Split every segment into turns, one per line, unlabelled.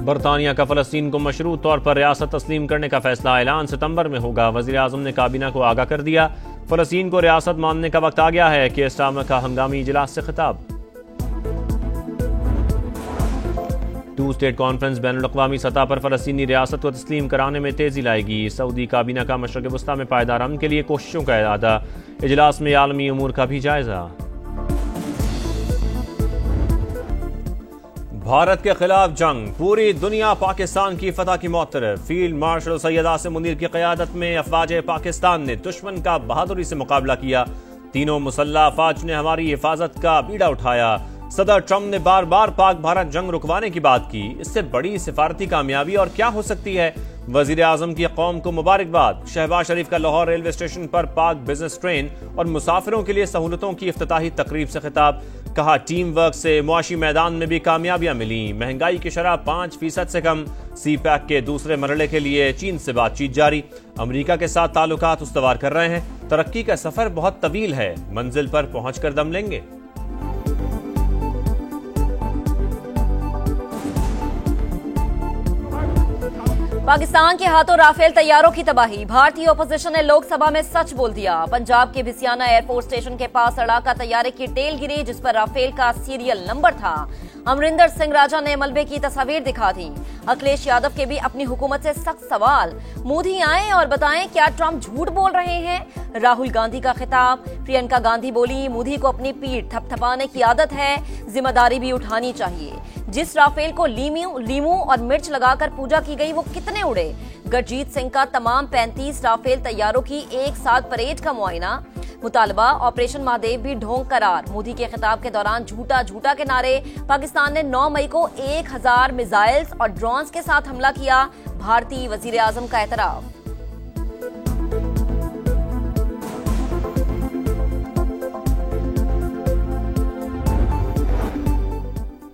बरतानिया का फ़लस्तीन को मशरूत तौर पर रियासत तस्लीम करने का फैसला ऐलान सितंबर में होगा। वज़ीर आज़म ने काबीना को आगाह कर दिया, फ़लस्तीन को रियासत मानने का वक्त आ गया है। कि इस्लामा का हंगामी इजलास से खिताब। टू स्टेट कॉन्फ्रेंस बैनुल-अक़वामी सतह पर फ़लस्तीनी रियासत को तस्लीम कराने में तेज़ी लाएगी। सऊदी काबीना का मशरिक़ वस्ता में पायदार अमन के लिए कोशिशों का इरादा। इजलास में आलमी उमूर का भी जायजा। भारत के खिलाफ जंग, पूरी दुनिया पाकिस्तान की फतह की मौतरफ। फील्ड मार्शल सैयद आसिम मुनीर की क़यादत में अफवाज पाकिस्तान ने दुश्मन का बहादुरी से मुकाबला किया। तीनों मुसल्लह अफवाज ने हमारी हिफाजत का बीड़ा उठाया। सदर ट्रंप ने बार बार पाक भारत जंग रुकवाने की बात की। इससे बड़ी सिफारती कामयाबी और क्या हो सकती है। वजीर आजम की कौम को मुबारकबाद। शहबाज शरीफ का लाहौर रेलवे स्टेशन पर पाक बिजनेस ट्रेन और मुसाफिरों के लिए सहूलतों की इफ्तिताही तकरीब से खिताब। कहा, टीम वर्क से मुआशी मैदान में भी कामयाबियां मिली। महंगाई की शरह 5% से कम। सी पैक के दूसरे मरहले के लिए चीन से बातचीत जारी। अमरीका के साथ ताल्लुकात उस्तवार कर रहे हैं। तरक्की का सफर बहुत तवील है, मंजिल पर पहुंचकर दम लेंगे।
पाकिस्तान के हाथों राफेल तैयारों की तबाही। भारतीय ओपोजिशन ने लोकसभा में सच बोल दिया। पंजाब के भिसियाना एयरफोर्स स्टेशन के पास लड़ाका तैयारे की टेल गिरी, जिस पर राफेल का सीरियल नंबर था। अमरिंदर सिंह राजा ने मलबे की तस्वीर दिखा दी। अखिलेश यादव के भी अपनी हुकूमत से सख्त सवाल। मोदी आए और बताएं क्या ट्रंप झूठ बोल रहे हैं। राहुल गांधी का खिताब। प्रियंका गांधी बोली, मोदी को अपनी पीठ थपथपाने की आदत है, जिम्मेदारी भी उठानी चाहिए। जिस राफेल को लीमू और मिर्च लगाकर पूजा की गई वो कितने उड़े। गुरजीत सिंह का तमाम 35 राफेल तैयारों की एक साथ परेड का मुआयना। मुतालबा ऑपरेशन महादेव भी ढोंग करार। मोदी के खिताब के दौरान झूठा झूठा के नारे। पाकिस्तान ने 9 मई को 1000 मिसाइल्स और ड्रोन्स के साथ हमला किया। भारतीय वजीर आजम का एतराफ।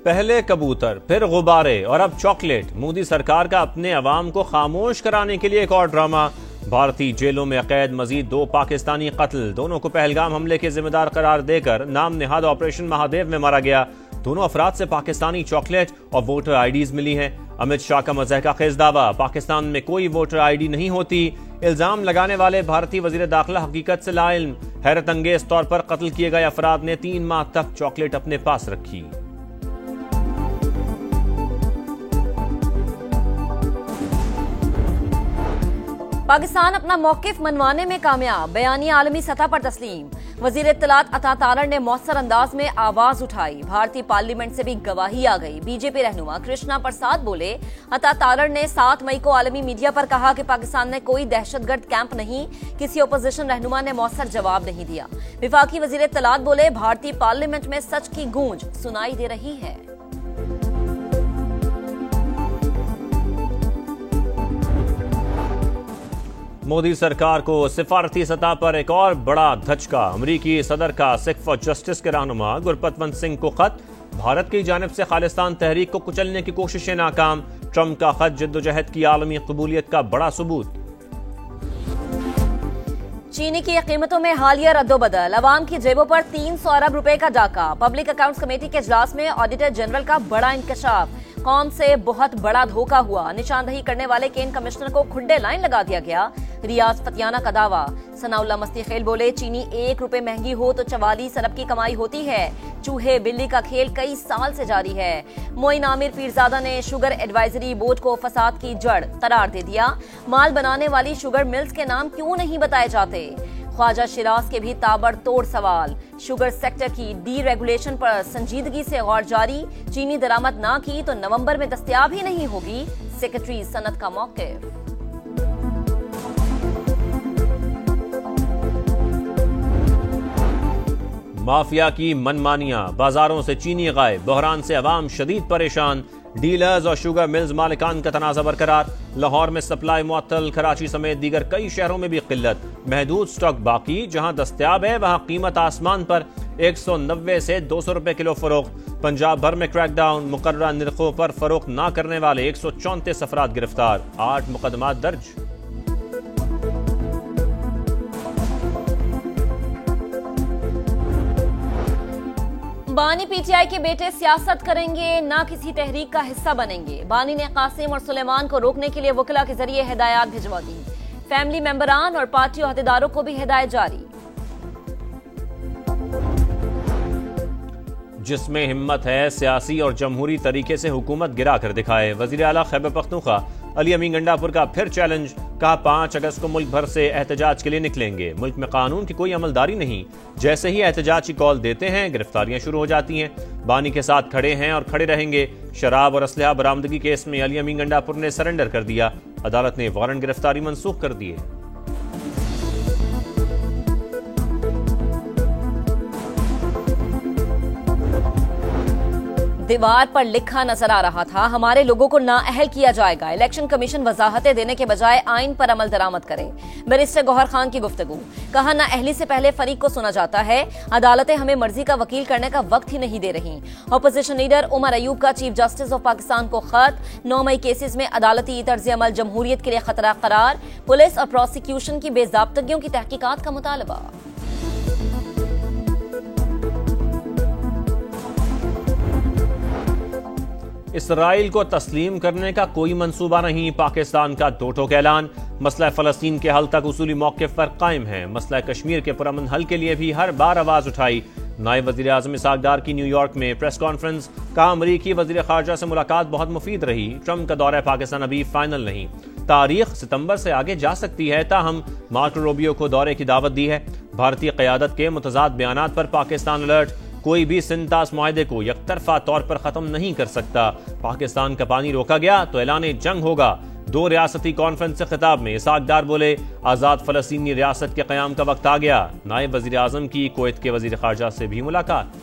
पहले कबूतर, फिर गुब्बारे और अब चॉकलेट। मोदी सरकार का अपने अवाम को खामोश कराने के लिए एक और ड्रामा। भारतीय जेलों में कैद मजीद 2 पाकिस्तानी कत्ल। दोनों को पहलगाम हमले के जिम्मेदार करार देकर नाम निहाद ऑपरेशन महादेव में मारा गया। दोनों अफराद से पाकिस्तानी चॉकलेट और वोटर आईडीज मिली हैं। अमित शाह का मज़हका खेज दावा, पाकिस्तान में कोई वोटर आईडी नहीं होती। इल्जाम लगाने वाले भारतीय वजीर दाखिला हकीकत से लाइल्म। हैरत अंगेज तौर पर कत्ल किए गए अफराद ने 3 माह तक चॉकलेट अपने पास रखी।
पाकिस्तान अपना मौकिफ मनवाने में कामयाब। बयानिया आलमी सतह पर तस्लीम। वजीर इत्तलात अता तारड़ ने मौसर अंदाज में आवाज उठाई। भारतीय पार्लियामेंट से भी गवाही आ गई। बीजेपी रहनुमा कृष्णा प्रसाद बोले, अता तारड़ ने 7 मई को आलमी मीडिया पर कहा कि पाकिस्तान में कोई दहशतगर्द कैंप नहीं। किसी ओपोजिशन रहनुमा ने मौसर जवाब नहीं दिया। विफाकी वजीर इत्तलात बोले, भारतीय पार्लियामेंट में सच की गूंज सुनाई दे रही है।
मोदी सरकार को सिफारती सतह पर एक और बड़ा धचका। अमरीकी सदर का सिख फॉर जस्टिस के रहनुमा गुरपतवंत सिंह को खत। भारत की जानिब से खालिस्तान तहरीक को कुचलने की कोशिशें नाकाम। ट्रंप का खत जद्दोजहद की आलमी कबूलियत का बड़ा सबूत।
चीनी की कीमतों में हालिया रद्दोबदल। अवाम की जेबों पर 300 अरब रुपए का डाका। पब्लिक अकाउंट्स कमेटी के इजलास में ऑडिटर जनरल का बड़ा इंकशाफ। कौम से बहुत बड़ा धोखा हुआ। निशानदही करने वाले केन कमिश्नर को खुड्डे लाइन लगा दिया गया। रियाज फतियाना का दावा। सनाउल्ला मस्ती खेल बोले, चीनी 1 रुपए महंगी हो तो 44 अरब की कमाई होती है। चूहे बिल्ली का खेल कई साल से जारी है। मोइन आमिर पीरजादा ने शुगर एडवाइजरी बोर्ड को फसाद की जड़ करार दे दिया। माल बनाने वाली शुगर मिल्स के नाम क्यों नहीं बताए जाते। ख्वाजा शिराज के भी ताबड़तोड़ सवाल। शुगर सेक्टर की डीरेगुलेशन पर संजीदगी से गौर जारी। चीनी दरामद ना की तो नवंबर में दस्तयाब ही नहीं होगी। सेक्रेटरी सनत का मौक़िफ़।
माफिया की मनमानियां, बाजारों से चीनी गायब। बहरान से अवाम शदीद परेशान। डीलर्स और शुगर मिल्स मालिकान का तनाज़ा बरकरार। लाहौर में सप्लाई मुअत्तल। कराची समेत दीगर कई शहरों में भी किल्लत। महदूद स्टॉक बाकी। जहां दस्तयाब है वहां कीमत आसमान पर। 190 से 200 रुपए किलो फरोख्त। पंजाब भर में क्रैकडाउन। मुकर्ररा निर्खों पर फरोख्त न करने वाले 134 अफराद गिरफ्तार। 8 मुकदमात दर्ज।
बानी पीटीआई के बेटे सियासत करेंगे, ना किसी तहरीक का हिस्सा बनेंगे। बानी ने कासिम और सुलेमान को रोकने के लिए वकीला के जरिए हिदायत भिजवा दी। फैमिली मेंबरान और पार्टी अहदेदारों को भी हिदायत जारी।
जिसमें हिम्मत है सियासी और जमहूरी तरीके से हुकूमत गिरा कर दिखाए। वजीर आला खैबर पख्तूनख्वा अली अमीन गंडापुर का फिर चैलेंज, कहा 5 अगस्त को मुल्क भर से एहतजाज के लिए निकलेंगे। मुल्क में कानून की कोई अमलदारी नहीं, जैसे ही एहतजाज की कॉल देते हैं गिरफ्तारियां शुरू हो जाती हैं। बानी के साथ खड़े हैं और खड़े रहेंगे। शराब और असलहा बरामदगी केस में अली अमीन गंडापुर ने सरेंडर कर दिया। अदालत ने वारंट गिरफ्तारी मनसूख कर दिए।
दीवार पर लिखा नजर आ रहा था, हमारे लोगों को नाअहल किया जाएगा। इलेक्शन कमीशन वजाहतें देने के बजाय आइन पर अमल दरामद करे। बैरिस्टर गौहर खान की गुफ्तगू, कहा नाअहली से पहले फरीक को सुना जाता है। अदालतें हमें मर्जी का वकील करने का वक्त ही नहीं दे रही। अपोजिशन लीडर उमर अयूब का चीफ जस्टिस ऑफ पाकिस्तान को खत। 9 मई केसेस में अदालती तर्ज अमल जमहूरियत के लिए खतरा करार। पुलिस और प्रोसिक्यूशन की बेजाब्तगियों की तहकीकात का मुतालबा।
इसराइल को तस्लीम करने का कोई मंसूबा नहीं। पाकिस्तान का दो टोक ऐलान। मसला फ़लस्तीन के हल तक उसूली मौक़िफ़ पर कायम है। मसला कश्मीर के पुरअमन हल के लिए भी हर बार आवाज़ उठाई। नायब वज़ीर आज़म इसहाक़ डार की न्यूयॉर्क में प्रेस कॉन्फ्रेंस, कहा अमरीकी वज़ीर ख़ारजा से मुलाकात बहुत मुफीद रही। ट्रंप का दौरा पाकिस्तान अभी फाइनल नहीं, तारीख सितंबर से आगे जा सकती है, ताहम मार्को रूबियो को दौरे की दावत दी है। भारतीय क़यादत के मुतज़ाद बयानात पर पाकिस्तान अलर्ट। कोई भी सिंतास मुआहदे को यकतरफा तौर पर खत्म नहीं कर सकता। पाकिस्तान का पानी रोका गया तो ऐलान जंग होगा। 2 रियासती कॉन्फ्रेंस से खिताब में इसहाक़ डार बोले, आज़ाद फ़लस्तीनी रियासत के क़याम का वक्त आ गया। नायब वज़ीर आज़म की कुवैत के वज़ीर ख़ारजा से भी मुलाकात।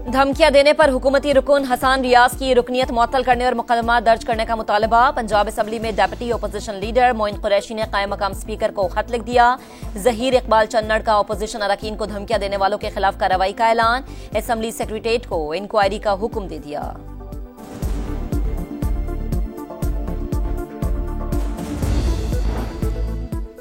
धमकियां देने पर हुकूमती रुकन हसन रियाज की रुकनियत मुअत्तल करने और मुकदमा दर्ज करने का मुतालबा। पंजाब असम्बली में deputy opposition leader Moin Qureshi ने कायम मकाम स्पीकर को खत लिख दिया। जहीर इकबाल चन्नड़ का अपोजिशन अरकान को धमकियां देने वालों के खिलाफ कार्रवाई का ऐलान। असम्बली सेक्रेटेरिएट को इंक्वायरी का हुक्म दे दिया।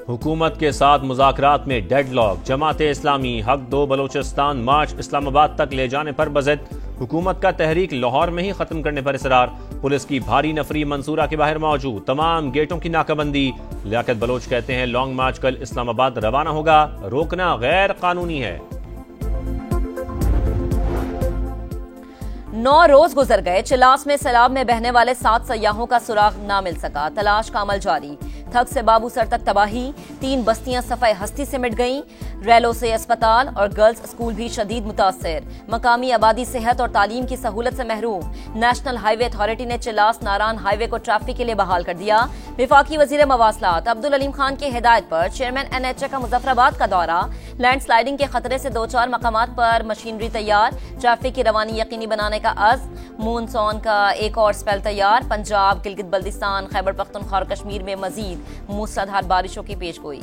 हुकूमत के साथ मुज़ाकरात में डेडलॉक। जमाते इस्लामी हक दो बलोचिस्तान मार्च इस्लामाबाद तक ले जाने पर बज़द। हुकूमत का तहरीक लाहौर में ही खत्म करने पर इसरार। पुलिस की भारी नफरी मंसूरा के बाहर मौजूद, तमाम गेटों की नाकाबंदी। लियाकत बलोच कहते हैं लॉन्ग मार्च कल इस्लामाबाद रवाना होगा, रोकना गैर कानूनी है।
9 रोज गुजर गए, चिलास में सैलाब में बहने वाले 7 सयाहों का सुराग ना मिल सका। तलाश का अमल जारी। थक से बाबूसर तक तबाही, 3 बस्तियां सफाई हस्ती से मिट गईं। रैलों से अस्पताल और गर्ल्स स्कूल भी शदीद मुतासर। मकामी आबादी सेहत और तालीम की सहूलत से महरूम। नेशनल हाईवे अथॉरिटी ने चिलास नारान हाईवे को ट्रैफिक के लिए बहाल कर दिया। विफाकी वजीर मवासलात अब्दुल अलीम खान की हिदायत पर चेयरमैन NHA का मुजफ्फराबाद का दौरा। लैंडस्लाइडिंग के खतरे से 2-4 मकामात पर मशीनरी तैयार। ट्रैफिक की रवानी यकीनी बनाने का अज़्म। मूनसून का एक और स्पेल तैयार। पंजाब, गिलगित बल्दिस्तान, खैबर पख्तूनख्वा और कश्मीर में मजीद मूसलाधार बारिशों की पेशगोई।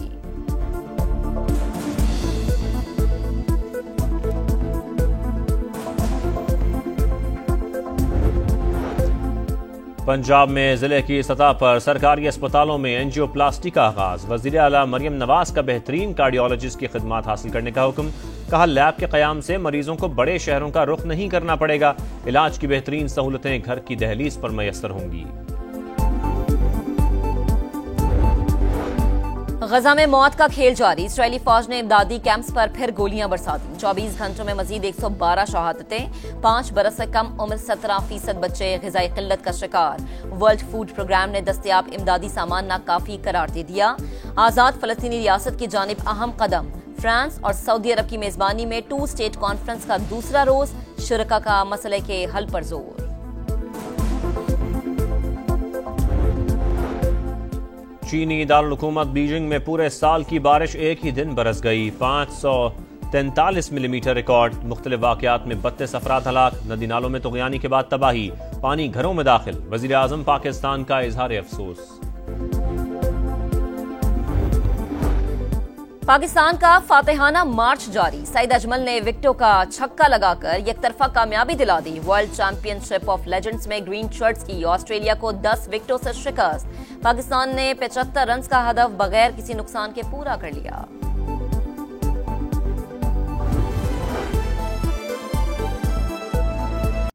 पंजाब में जिले की सतह पर सरकारी अस्पतालों में एंजियोप्लास्टी का आगाज। वजीर आला मरियम नवाज का बेहतरीन कार्डियोलॉजिस्ट की खिदमत हासिल करने का हुक्म। कहा लैब के कयाम से मरीजों को बड़े शहरों का रुख नहीं करना पड़ेगा। इलाज की बेहतरीन सहूलतें घर की दहलीज पर मैसर होंगी।
गजा में मौत का खेल जारी। इजरायली फौज ने इमदादी कैंप्स पर फिर गोलियां बरसा दी। 24 घंटों में मजीद 112 शहादतें। 5 बरस से कम उम्र 17% बच्चे ग़िज़ाई किल्लत का शिकार। वर्ल्ड फूड प्रोग्राम ने दस्तयाब इमदादी सामान नाकाफी करार दे दिया। आज़ाद फ़लस्तीनी रियासत की जानिब अहम कदम। फ्रांस और सऊदी अरब की मेजबानी में 2 स्टेट कॉन्फ्रेंस का दूसरा रोज। शुरका का मसले के हल पर जोर।
चीनी दारुल हुकूमत बीजिंग में पूरे साल की बारिश एक ही दिन बरस गई। 543 मिलीमीटर रिकॉर्ड। मुख्तलिफ वाक़यात में 32 अफराद हलाक। नदी नालों में तुग़यानी के बाद तबाही। पानी घरों में दाखिल। वज़ीर आज़म पाकिस्तान का इजहार अफसोस।
पाकिस्तान का फातेहाना मार्च जारी। सईद अजमल ने विकेटों का छक्का लगाकर एकतरफा कामयाबी दिला दी। वर्ल्ड चैंपियनशिप ऑफ लेजेंड्स में ग्रीन शर्ट्स की ऑस्ट्रेलिया को 10 विकेटों से शिकस्त। पाकिस्तान ने 75 रन का हदफ बगैर किसी नुकसान के पूरा कर लिया।